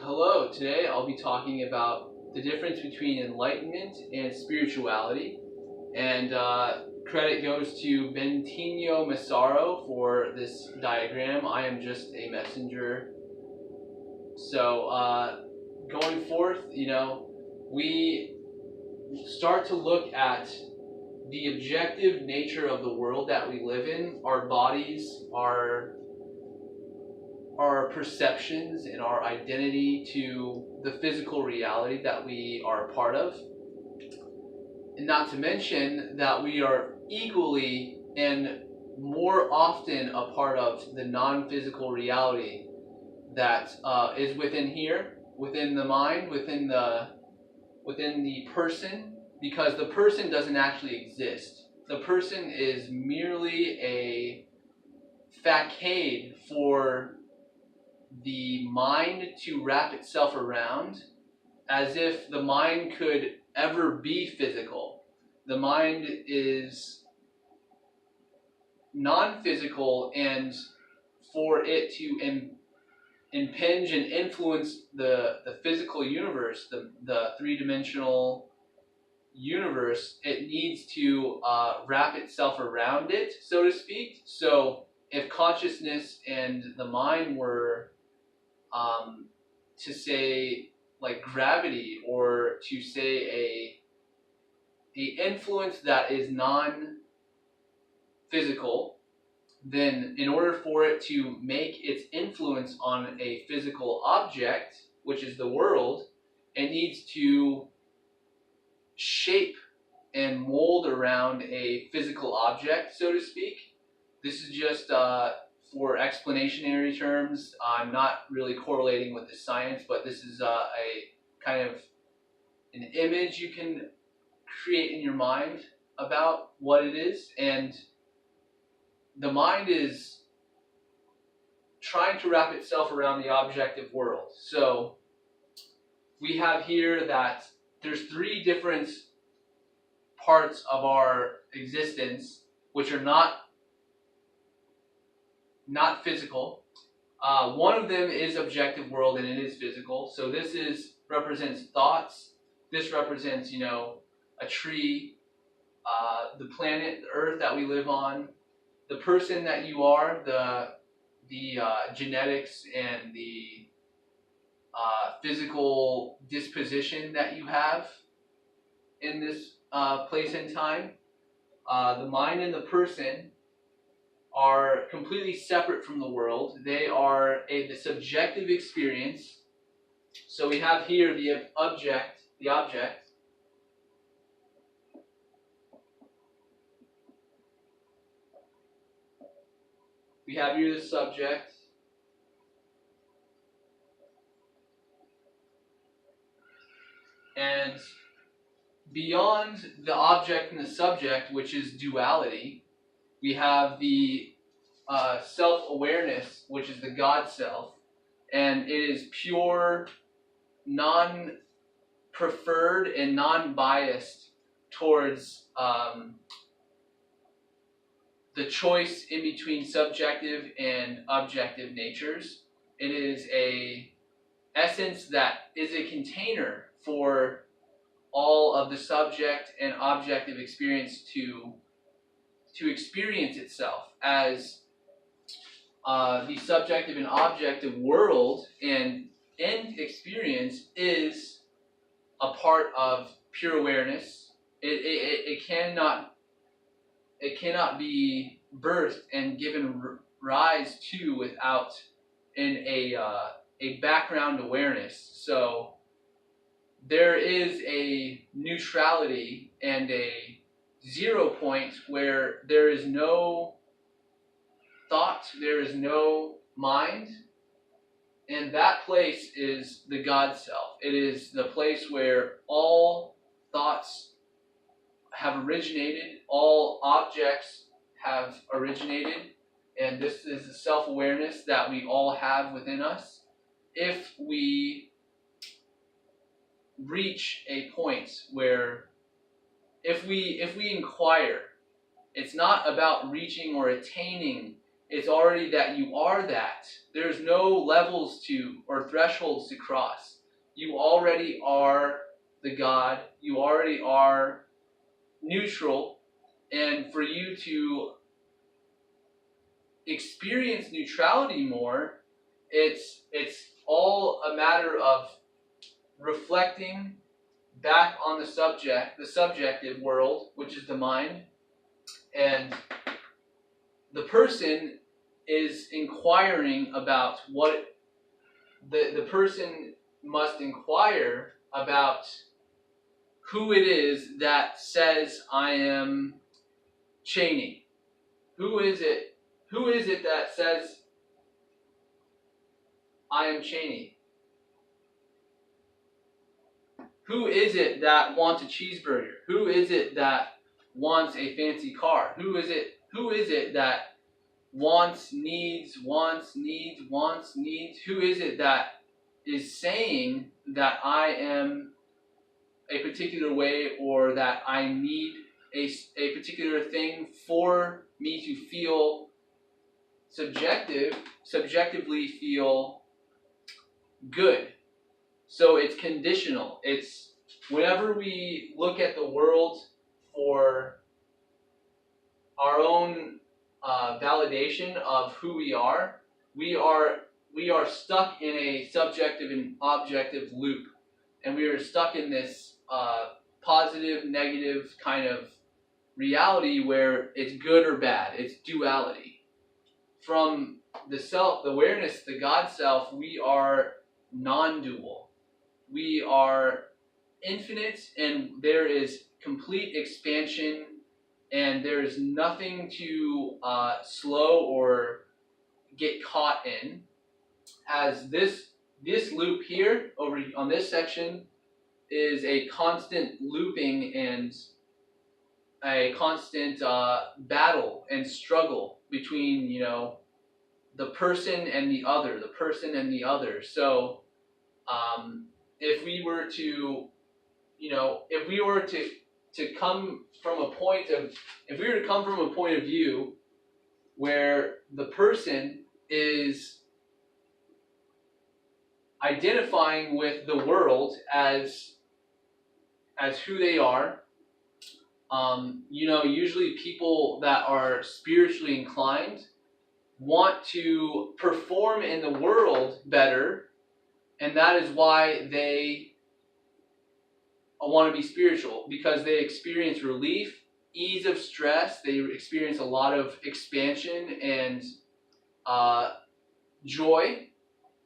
Hello, today I'll be talking about the difference between enlightenment and spirituality. And credit goes to Bentinho Massaro for this diagram. I am just a messenger. So going forth, we start to look at the objective nature of the world that we live in, our bodies, our perceptions and our identity to the physical reality that we are a part of. And not to mention that we are equally and more often a part of the non-physical reality that is within here, within the mind, within the person, because the person doesn't actually exist. The person is merely a facade for the mind to wrap itself around, as if the mind could ever be physical. The mind is non-physical, and for it to impinge and influence the physical universe, the three-dimensional universe, it needs to wrap itself around it, so to speak. So if consciousness and the mind were to say like gravity, or to say a influence that is non-physical, then in order for it to make its influence on a physical object, which is the world, it needs to shape and mold around a physical object, so to speak. This is just for explanationary terms. I'm not really correlating with the science, but this is a kind of an image you can create in your mind about what it is. And the mind is trying to wrap itself around the objective world. So we have here that there's three different parts of our existence which are not physical. One of them is objective world, and it is physical. So this represents thoughts. This represents, a tree, the planet, the earth that we live on, the person that you are, the genetics and the physical disposition that you have in this place and time. The mind and the person are completely separate from the world. They are the subjective experience. So we have here the object. We have here the subject. And beyond the object and the subject, which is duality, we have the self-awareness, which is the God self, and it is pure, non-preferred, and non-biased towards the choice in between subjective and objective natures. It is a essence that is a container for all of the subject and objective experience to experience itself as the subjective and objective world and end experience is a part of pure awareness. It cannot be birthed and given rise to without a background awareness. So there is a neutrality and a 0 point where there is no thought, there is no mind, and that place is the God self. It is the place where all thoughts have originated, all objects have originated, and this is the self-awareness that we all have within us. If we reach a point where if we inquire, it's not about reaching or attaining It's already that you are that. There's no levels to or thresholds to cross. You already are the God. You already are neutral. And for you to experience neutrality more, it's all a matter of reflecting back on the subjective world, which is the mind, and the person is inquiring about what the person must inquire about who it is that says I am chaining. Who is it? Who is it that says I am chaining? Who is it that wants a cheeseburger? Who is it that wants a fancy car? Who is it? Who is it that wants, needs? Who is it that is saying that I am a particular way, or that I need a particular thing for me to feel subjectively feel good? So it's conditional. It's whenever we look at the world for our own validation of who we are stuck in a subjective and objective loop, and we are stuck in this positive, negative kind of reality where it's good or bad. It's duality. From the self, the awareness, the God self, we are non-dual. We are infinite, and there is complete expansion, and there is nothing to slow or get caught in. As this loop here over on this section is a constant looping and a constant battle and struggle between the person and the other, So if we were to come from a point of view where the person is identifying with the world as who they are, usually people that are spiritually inclined want to perform in the world better, and that is why they want to be spiritual, because they experience relief, ease of stress, they experience a lot of expansion and joy,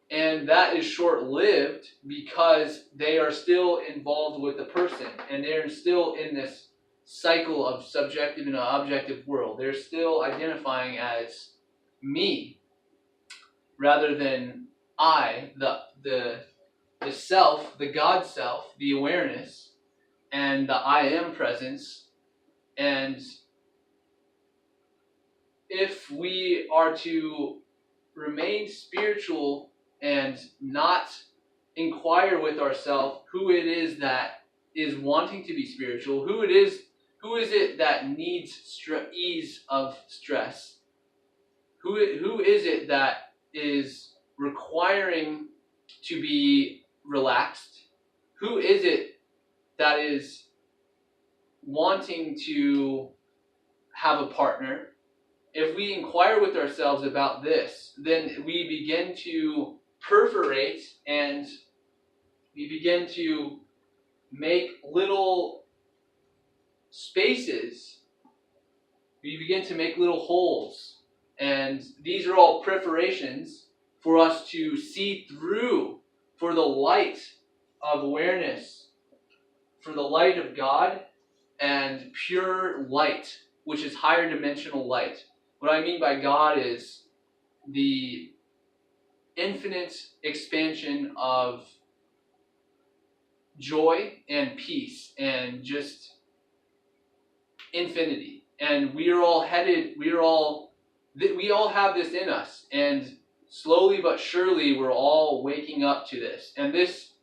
and that is short-lived because they are still involved with the person, and they're still in this cycle of subjective and objective world. They're still identifying as me rather than I, the self, the God self, the awareness, and the I am presence. And if we are to remain spiritual and not inquire with ourselves who it is that is wanting to be spiritual, who is it that needs ease of stress, who is it that is requiring to be relaxed, who is it that is wanting to have a partner. If we inquire with ourselves about this, then we begin to perforate, and we begin to make little spaces. We begin to make little holes, and these are all perforations for us to see through, for the light of awareness, for the light of God and pure light, which is higher dimensional light. What I mean by God is the infinite expansion of joy and peace and just infinity. And we all have this in us, and slowly but surely we're all waking up to this. And this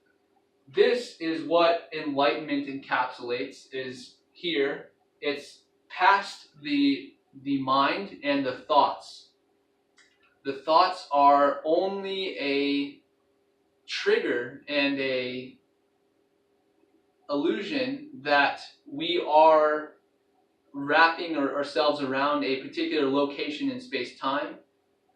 is what enlightenment encapsulates, is here. It's past the mind and the thoughts. the thoughts are only a trigger and a illusion that we are wrapping ourselves around a particular location in space-time.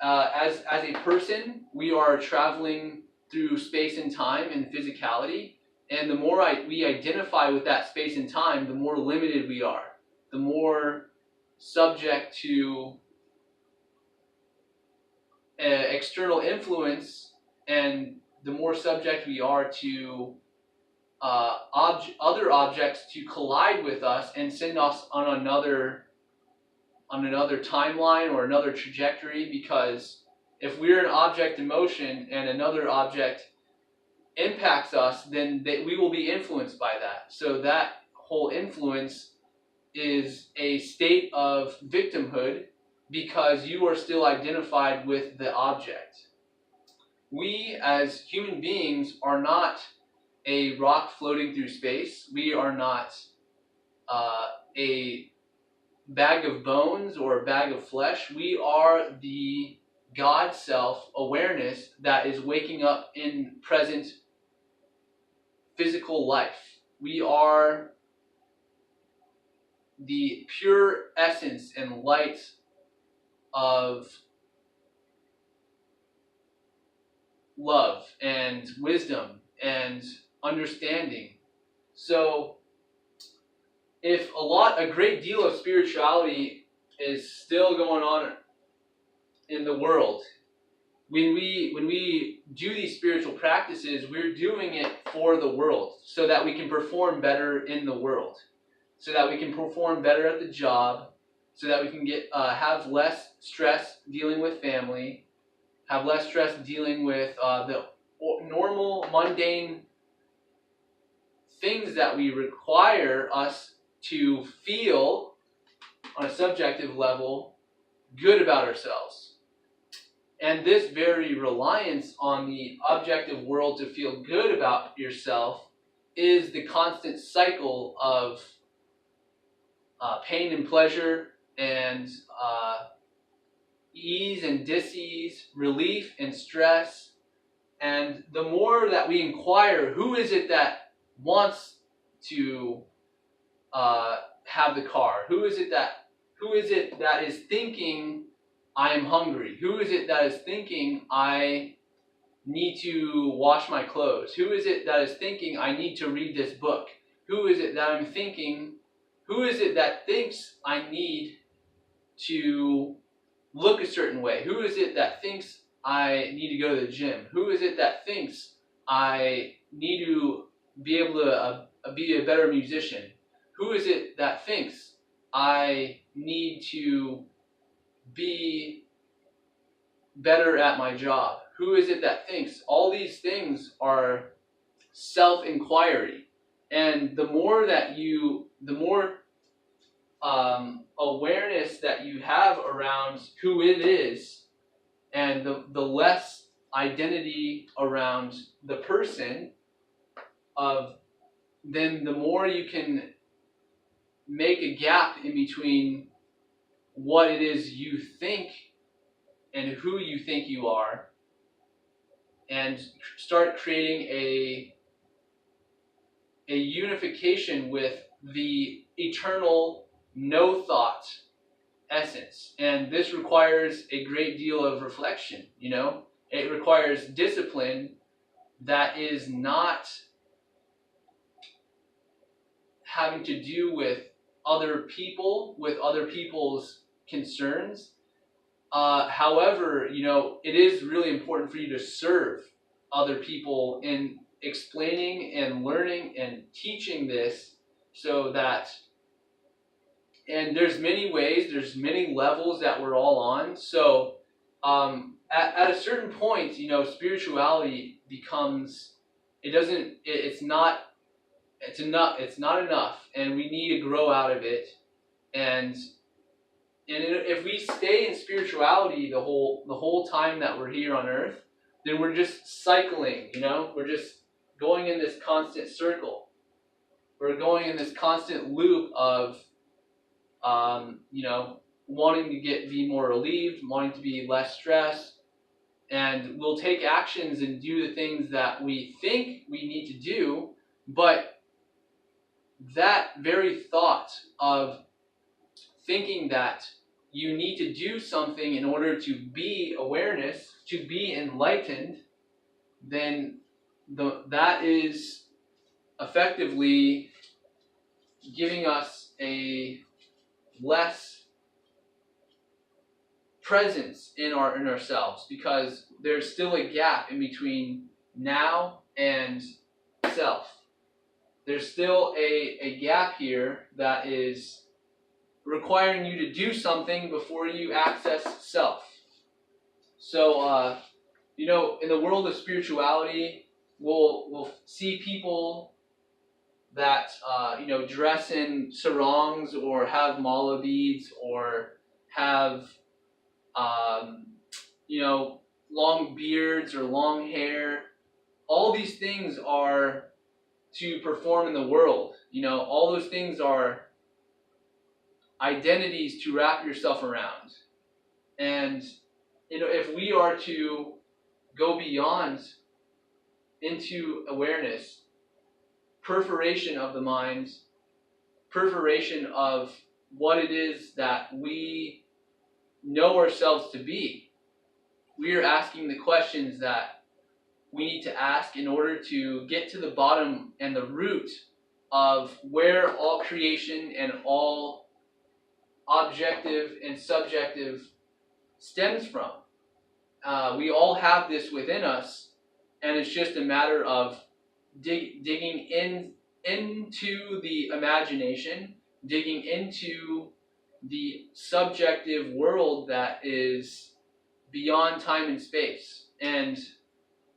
As a person, we are traveling through space and time and physicality, and the more we identify with that space and time, the more limited we are, the more subject to external influence, and the more subject we are to other objects to collide with us and send us on another timeline or another trajectory. Because if we're an object in motion and another object impacts us, then we will be influenced by that. So that whole influence is a state of victimhood because you are still identified with the object. We as human beings are not a rock floating through space. We are not a bag of bones or a bag of flesh. We are the God self awareness that is waking up in present physical life. We are the pure essence and light of love and wisdom and understanding. So if a great deal of spirituality is still going on in the world, when we do these spiritual practices, we're doing it for the world so that we can perform better in the world, so that we can perform better at the job, so that we can have less stress dealing with family, have less stress dealing with the normal mundane things that we require us to feel on a subjective level good about ourselves. And this very reliance on the objective world to feel good about yourself is the constant cycle of pain and pleasure, and ease and dis-ease, relief and stress. And the more that we inquire, who is it that wants to have the car? Who is it that is thinking I am hungry? Who is it that is thinking I need to wash my clothes? Who is it that is thinking I need to read this book? Who is it that I'm thinking? Who is it that thinks I need to look a certain way? Who is it that thinks I need to go to the gym? Who is it that thinks I need to be able to be a better musician? Who is it that thinks I need to be better at my job? Who is it that thinks? All these things are self-inquiry. And the more awareness that you have around who it is, and the less identity around the person, then the more you can make a gap in between what it is you think and who you think you are, and start creating a unification with the eternal no thought essence. And this requires a great deal of reflection. It requires discipline that is not having to do with other people, with other people's concerns. However, it is really important for you to serve other people in explaining and learning and teaching this, so that, and there's many ways, there's many levels that we're all on. So at a certain point, spirituality becomes, it's not enough, and we need to grow out of it. And if we stay in spirituality the whole time that we're here on earth, then we're just cycling, we're just going in this constant circle. We're going in this constant loop of wanting to be more relieved, wanting to be less stressed, and we'll take actions and do the things that we think we need to do, but that very thought of thinking that you need to do something in order to be awareness, to be enlightened, then that is effectively giving us a less presence in ourselves, because there's still a gap in between now and self. There's still a gap here that is requiring you to do something before you access self. So, in the world of spirituality, we'll see people that dress in sarongs or have mala beads or have long beards or long hair. All these things are to perform in the world. All those things are identities to wrap yourself around. And if we are to go beyond into awareness, perforation of the mind, perforation of what it is that we know ourselves to be, we are asking the questions that we need to ask in order to get to the bottom and the root of where all creation and all objective and subjective stems from. We all have this within us, and it's just a matter of digging into the imagination, digging into the subjective world that is beyond time and space. And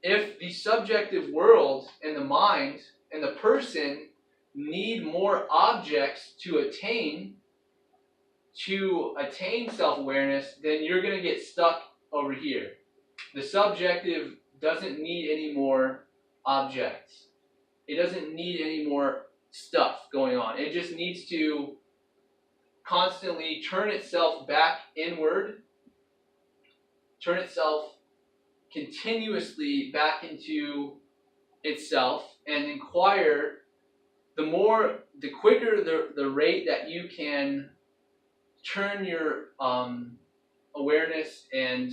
if the subjective world and the mind and the person need more objects to attain self-awareness, then you're going to get stuck over here. The subjective doesn't need any more objects. It doesn't need any more stuff going on. It just needs to constantly turn itself back inward, turn itself continuously back into itself, and inquire. The quicker the rate that you can turn your awareness and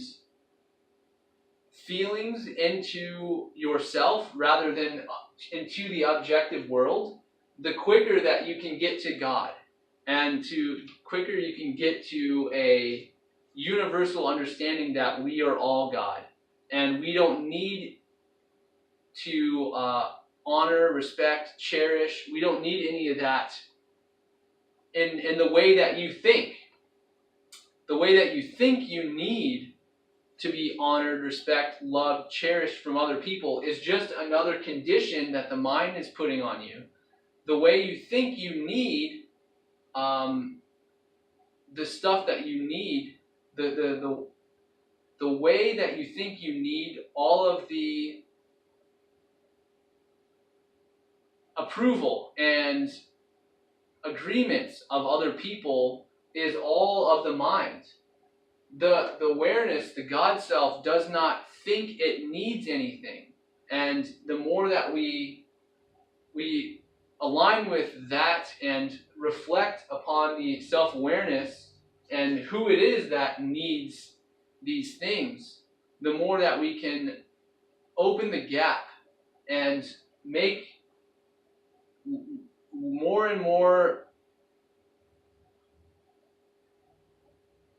feelings into yourself rather than into the objective world, the quicker that you can get to God, and quicker you can get to a universal understanding that we are all God, and we don't need to honor, respect, cherish. We don't need any of that in the way that you think. The way that you think you need to be honored, respect, loved, cherished from other people is just another condition that the mind is putting on you. The way you think you need the stuff that you need, the way that you think you need all of the approval and agreements of other people is all of the mind. The awareness, the God self, does not think it needs anything. And the more that we align with that and reflect upon the self-awareness and who it is that needs these things, the more that we can open the gap and make more and more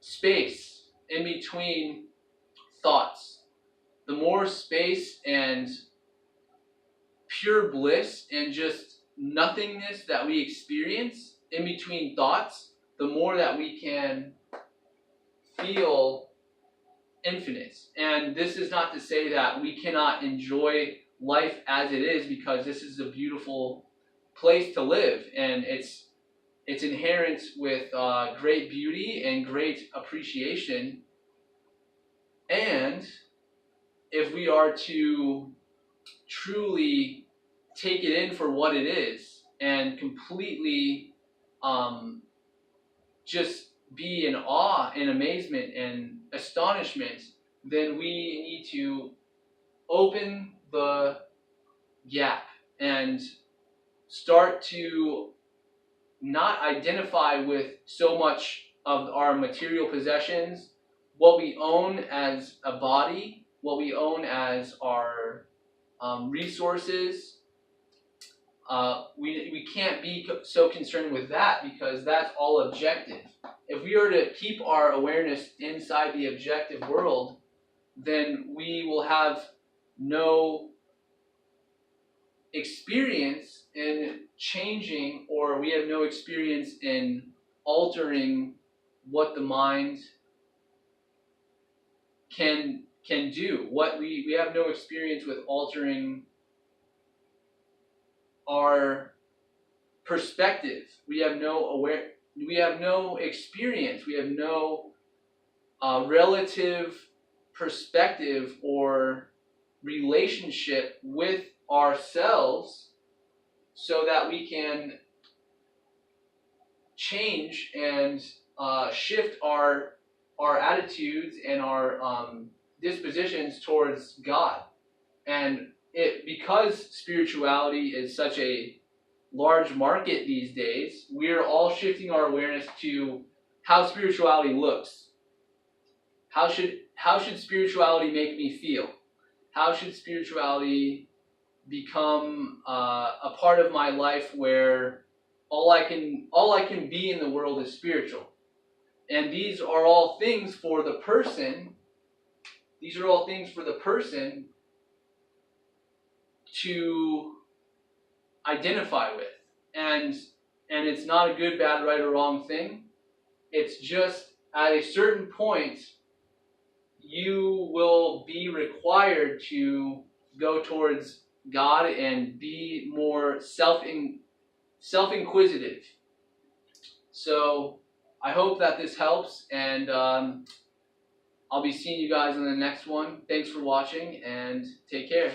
space in between thoughts. The more space and pure bliss and just nothingness that we experience in between thoughts, the more that we can feel infinite. And this is not to say that we cannot enjoy life as it is, because this is a beautiful place to live, and it's inherent with great beauty and great appreciation. And if we are to truly take it in for what it is and completely just be in awe and amazement and astonishment then we need to open the gap and start to not identify with so much of our material possessions, what we own as a body, what we own as our resources. We can't be so concerned with that because that's all objective. If we are to keep our awareness inside the objective world, then we will have no experience in changing, or we have no experience in altering what the mind can do. What we have no experience with altering our perspective. We have no experience. We have no relative perspective or relationship with ourselves so that we can change and shift our attitudes and our dispositions towards God. And because spirituality is such a large market these days, we're all shifting our awareness to how spirituality looks. How should spirituality make me feel? How should spirituality become a part of my life where all I can be in the world is spiritual? And these are all things for the person. These are all things for the person to identify with. And it's not a good, bad, right, or wrong thing. It's just at a certain point you will be required to go towards God and be more self-inquisitive. So I hope that this helps, and I'll be seeing you guys in the next one. Thanks for watching, and take care.